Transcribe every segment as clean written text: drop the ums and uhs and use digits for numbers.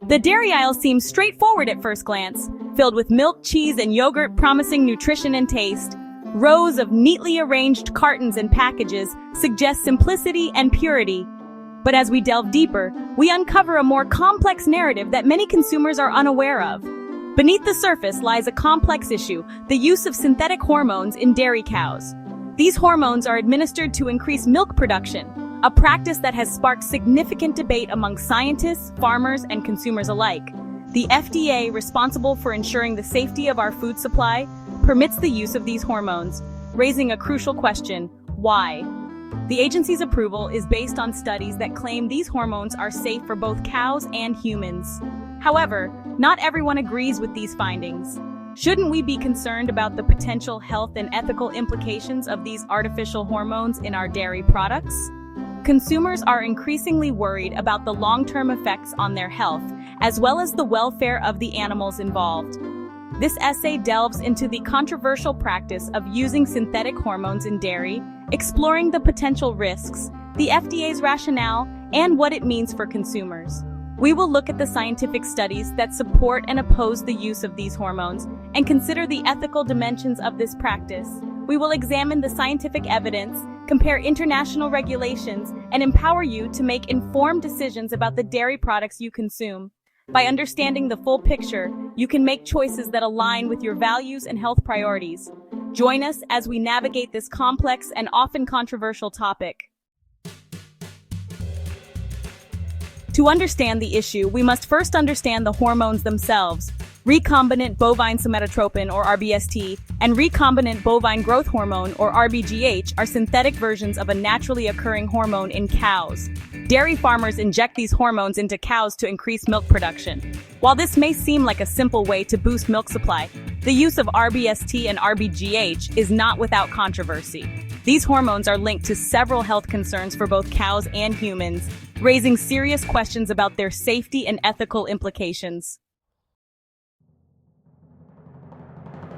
The dairy aisle seems straightforward at first glance, filled with milk, cheese, and yogurt promising nutrition and taste. Rows of neatly arranged cartons and packages suggest simplicity and purity. But as we delve deeper, we uncover a more complex narrative that many consumers are unaware of. Beneath the surface lies a complex issue: the use of synthetic hormones in dairy cows. These hormones are administered to increase milk production, a practice that has sparked significant debate among scientists, farmers, and consumers alike. The FDA, responsible for ensuring the safety of our food supply, permits the use of these hormones, raising a crucial question: why? The agency's approval is based on studies that claim these hormones are safe for both cows and humans. However, not everyone agrees with these findings. Shouldn't we be concerned about the potential health and ethical implications of these artificial hormones in our dairy products? Consumers are increasingly worried about the long-term effects on their health, as well as the welfare of the animals involved. This essay delves into the controversial practice of using synthetic hormones in dairy, exploring the potential risks, the FDA's rationale, and what it means for consumers. We will look at the scientific studies that support and oppose the use of these hormones and consider the ethical dimensions of this practice. We will examine the scientific evidence, compare international regulations, and empower you to make informed decisions about the dairy products you consume. By understanding the full picture, you can make choices that align with your values and health priorities. Join us as we navigate this complex and often controversial topic. To understand the issue, we must first understand the hormones themselves. Recombinant bovine somatotropin, or rBST, and recombinant bovine growth hormone, or rBGH, are synthetic versions of a naturally occurring hormone in cows. Dairy farmers inject these hormones into cows to increase milk production. While this may seem like a simple way to boost milk supply, the use of rBST and rBGH is not without controversy. These hormones are linked to several health concerns for both cows and humans, raising serious questions about their safety and ethical implications.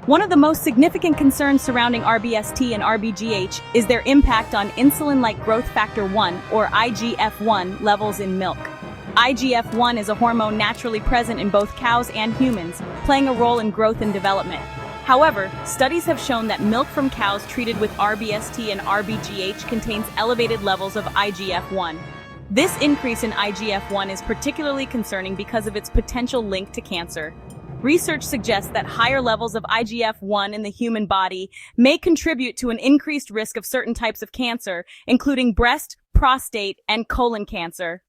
One of the most significant concerns surrounding rBST and rBGH is their impact on insulin-like growth factor 1, or IGF-1, levels in milk. IGF-1 is a hormone naturally present in both cows and humans, playing a role in growth and development. However, studies have shown that milk from cows treated with rBST and rBGH contains elevated levels of IGF-1. This increase in IGF-1 is particularly concerning because of its potential link to cancer. Research suggests that higher levels of IGF-1 in the human body may contribute to an increased risk of certain types of cancer, including breast, prostate, and colon cancer.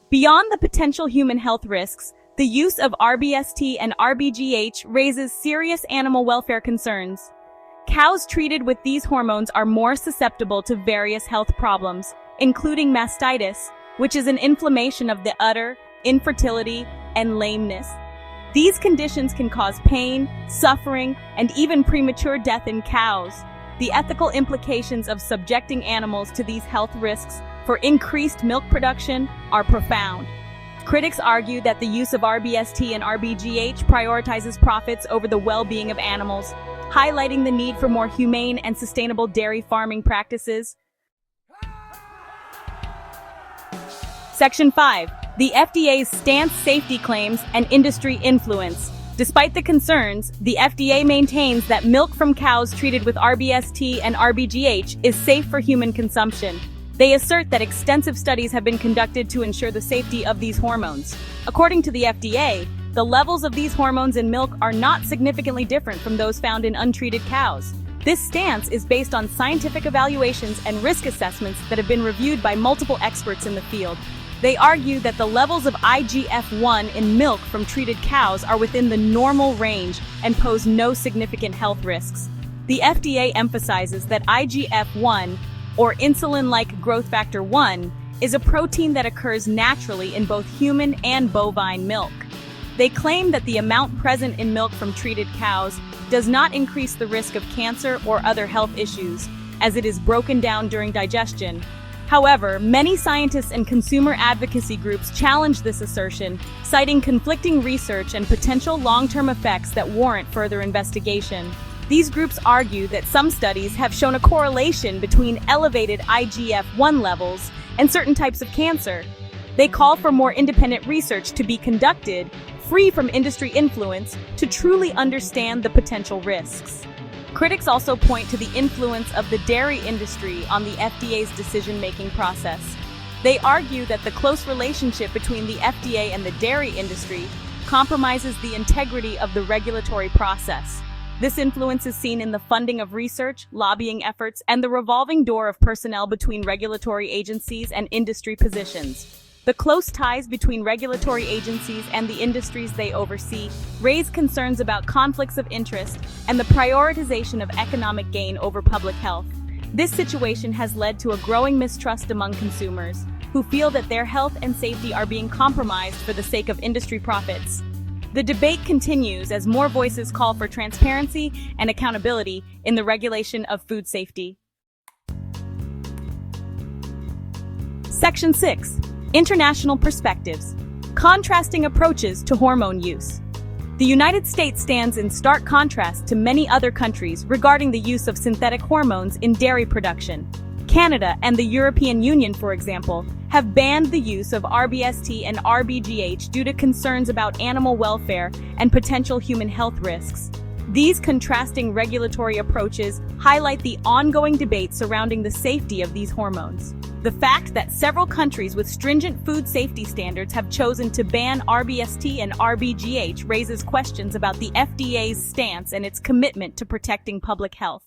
Beyond the potential human health risks, the use of rBST and rBGH raises serious animal welfare concerns. Cows treated with these hormones are more susceptible to various health problems, including mastitis, which is an inflammation of the udder, infertility, and lameness. These conditions can cause pain, suffering, and even premature death in cows. The ethical implications of subjecting animals to these health risks for increased milk production are profound. Critics argue that the use of rBST and rBGH prioritizes profits over the well-being of animals, highlighting the need for more humane and sustainable dairy farming practices. Section 5. The FDA's stance, safety claims, and industry influence. Despite the concerns, the FDA maintains that milk from cows treated with rBST and rBGH is safe for human consumption. They assert that extensive studies have been conducted to ensure the safety of these hormones. According to the FDA, the levels of these hormones in milk are not significantly different from those found in untreated cows. This stance is based on scientific evaluations and risk assessments that have been reviewed by multiple experts in the field. They argue that the levels of IGF-1 in milk from treated cows are within the normal range and pose no significant health risks. The FDA emphasizes that IGF-1, or insulin-like growth factor 1, is a protein that occurs naturally in both human and bovine milk. They claim that the amount present in milk from treated cows does not increase the risk of cancer or other health issues, as it is broken down during digestion. However, many scientists and consumer advocacy groups challenge this assertion, citing conflicting research and potential long-term effects that warrant further investigation. These groups argue that some studies have shown a correlation between elevated IGF-1 levels and certain types of cancer. They call for more independent research to be conducted, free from industry influence, to truly understand the potential risks. Critics also point to the influence of the dairy industry on the FDA's decision-making process. They argue that the close relationship between the FDA and the dairy industry compromises the integrity of the regulatory process. This influence is seen in the funding of research, lobbying efforts, and the revolving door of personnel between regulatory agencies and industry positions. The close ties between regulatory agencies and the industries they oversee raise concerns about conflicts of interest and the prioritization of economic gain over public health. This situation has led to a growing mistrust among consumers, who feel that their health and safety are being compromised for the sake of industry profits. The debate continues as more voices call for transparency and accountability in the regulation of food safety. Section 6. International perspectives. Contrasting approaches to hormone use. The United States stands in stark contrast to many other countries regarding the use of synthetic hormones in dairy production. Canada and the European Union, for example, have banned the use of rBST and rBGH due to concerns about animal welfare and potential human health risks. These contrasting regulatory approaches highlight the ongoing debate surrounding the safety of these hormones. The fact that several countries with stringent food safety standards have chosen to ban rBST and rBGH raises questions about the FDA's stance and its commitment to protecting public health.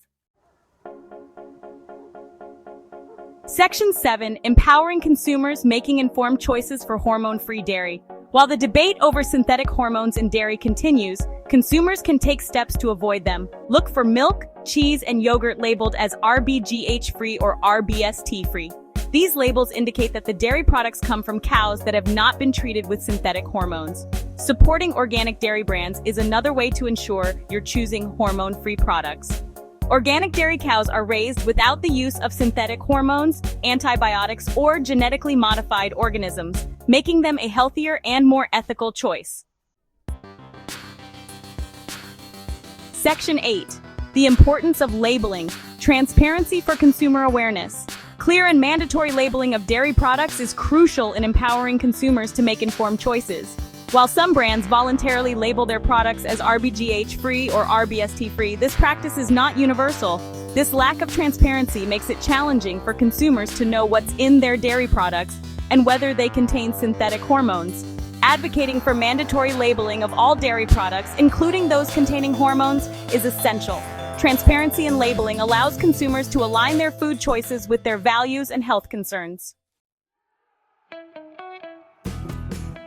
Section 7. Empowering consumers making informed choices for hormone-free dairy. While the debate over synthetic hormones in dairy continues, consumers can take steps to avoid them. Look for milk, cheese, and yogurt labeled as rBGH-free or rBST-free. These labels indicate that the dairy products come from cows that have not been treated with synthetic hormones. Supporting organic dairy brands is another way to ensure you're choosing hormone-free products. Organic dairy cows are raised without the use of synthetic hormones, antibiotics, or genetically modified organisms, making them a healthier and more ethical choice. Section 8. The importance of labeling. Transparency for consumer awareness. Clear and mandatory labeling of dairy products is crucial in empowering consumers to make informed choices. While some brands voluntarily label their products as rBGH-free or rBST-free, this practice is not universal. This lack of transparency makes it challenging for consumers to know what's in their dairy products and whether they contain synthetic hormones. Advocating for mandatory labeling of all dairy products, including those containing hormones, is essential. Transparency in labeling allows consumers to align their food choices with their values and health concerns.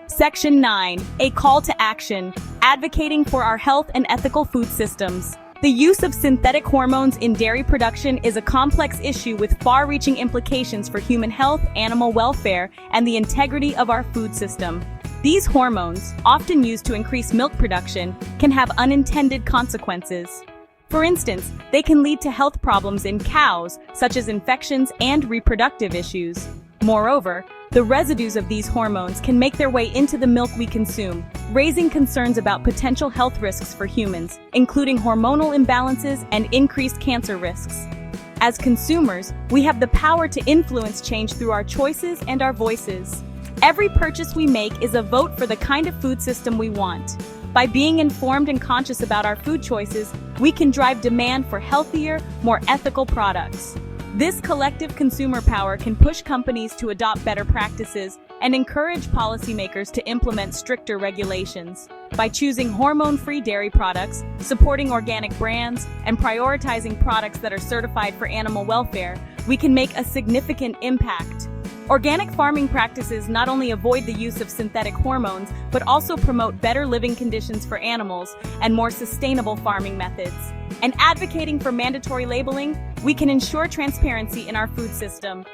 Section 9. A call to action. Advocating for our health and ethical food systems. The use of synthetic hormones in dairy production is a complex issue with far-reaching implications for human health, animal welfare, and the integrity of our food system. These hormones, often used to increase milk production, can have unintended consequences. For instance, they can lead to health problems in cows, such as infections and reproductive issues. Moreover, the residues of these hormones can make their way into the milk we consume, raising concerns about potential health risks for humans, including hormonal imbalances and increased cancer risks. As consumers, we have the power to influence change through our choices and our voices. Every purchase we make is a vote for the kind of food system we want. By being informed and conscious about our food choices, we can drive demand for healthier, more ethical products. This collective consumer power can push companies to adopt better practices and encourage policymakers to implement stricter regulations. By choosing hormone-free dairy products, supporting organic brands, and prioritizing products that are certified for animal welfare, we can make a significant impact. Organic farming practices not only avoid the use of synthetic hormones, but also promote better living conditions for animals and more sustainable farming methods. And advocating for mandatory labeling, we can ensure transparency in our food system.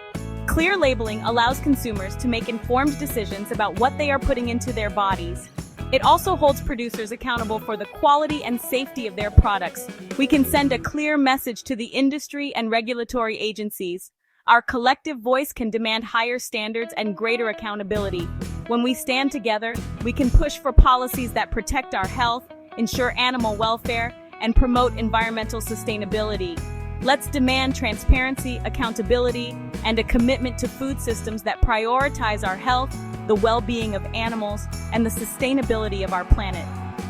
Clear labeling allows consumers to make informed decisions about what they are putting into their bodies. It also holds producers accountable for the quality and safety of their products. We can send a clear message to the industry and regulatory agencies. Our collective voice can demand higher standards and greater accountability. When we stand together, we can push for policies that protect our health, ensure animal welfare, and promote environmental sustainability. Let's demand transparency, accountability, and a commitment to food systems that prioritize our health, the well-being of animals, and the sustainability of our planet.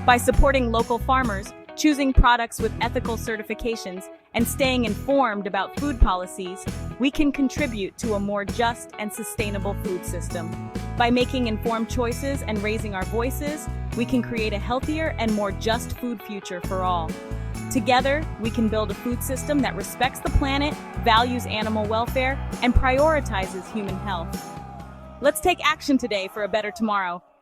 By supporting local farmers, choosing products with ethical certifications, and staying informed about food policies, we can contribute to a more just and sustainable food system. By making informed choices and raising our voices, we can create a healthier and more just food future for all. Together, we can build a food system that respects the planet, values animal welfare, and prioritizes human health. Let's take action today for a better tomorrow.